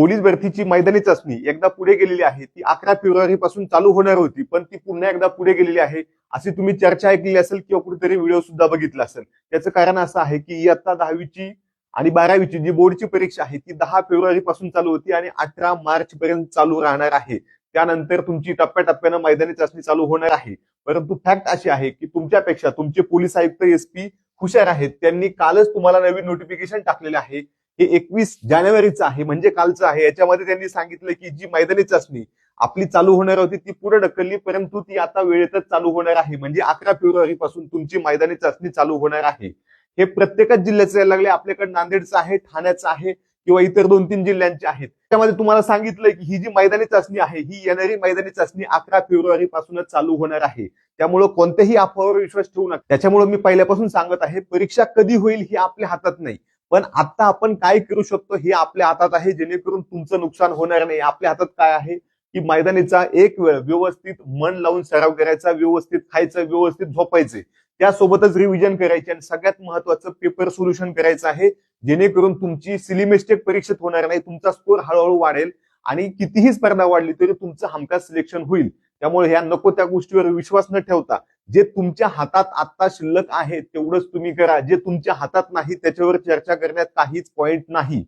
Police भरतीची मैदानी चाचणी एकदा पुढे गेलेली आहे. ती 11 फेब्रुवारी पासून चालू होणार होती, पण ती पुन्हा एकदा पुढे गेलेली आहे. अशी तुम्ही चर्चा ऐकली असेल किंवा कुठेतरी व्हिडिओ सुद्धा बघितला असेल. त्याचं कारण असं आहे की इयत्ता 10वीची आणि 12वीची जी बोर्डची परीक्षा आहे ती 10 फेब्रुवारी पासून चालू होती आणि 18 मार्च पर्यंत चालू राहणार आहे. त्यानंतर तुमची टप्प्याटप्प्यानं मैदानी चाचणी चालू होणार आहे. परंतु फॅक्ट अशी आहे की तुमच्यापेक्षा तुमचे पोलीस आयुक्त एसपी हुशार आहेत. त्यांनी कालच तुम्हाला नवीन नोटिफिकेशन टाकलेलं आहे. हे 21 जानेवारीचं आहे, म्हणजे कालचं आहे. याच्यामध्ये त्यांनी सांगितलं की जी मैदानी चाचणी आपली चालू होणार होती ती पुढे ढकलली, परंतु ती आता वेळेतच चालू होणार आहे. म्हणजे 11 फेब्रुवारी पासून तुमची मैदानी चाचणी चालू होणार आहे. हे प्रत्येकच जिल्ह्याचं यायला लागले. आपल्याकडे नांदेडचं आहे, ठाण्याचं आहे किंवा इतर 2-3 जिल्ह्यांचे आहेत. त्यामध्ये तुम्हाला सांगितलं की ही जी मैदानी चाचणी आहे ही येणारी मैदानी चाचणी 11 फेब्रुवारी पासूनच चालू होणार आहे. त्यामुळे कोणत्याही अफवावर विश्वास ठेवू नका. त्याच्यामुळे मी पहिल्यापासून सांगत आहे, परीक्षा कधी होईल हे आपल्या हातात नाही, पण आता आपण काय करू शकतो हे आपल्या हातात आहे, जेणेकरून तुमचं नुकसान होणार नाही. आपल्या हातात काय आहे की मैदानीचा एक वेळ व्यवस्थित मन लावून सराव करायचा, व्यवस्थित खायचं, व्यवस्थित झोपायचे, त्यासोबतच रिव्हिजन करायची आणि सगळ्यात महत्वाचं पेपर सोल्युशन करायचं आहे, जेणेकरून तुमची सिली मिस्टेक परीक्षेत होणार नाही. तुमचा स्कोर हळूहळू वाढेल आणि कितीही स्पर्धा वाढली तरी तुमचं हमखास सिलेक्शन होईल. त्यामुळे ह्या नको त्या गोष्टीवर विश्वास न ठेवता जे तुमच्या हातात आता शिल्लक आहे तेवढंच तुम्ही करा. जे तुमच्या हातात नाही त्याच्यावर चर्चा करण्यात काहीच पॉइंट नाही.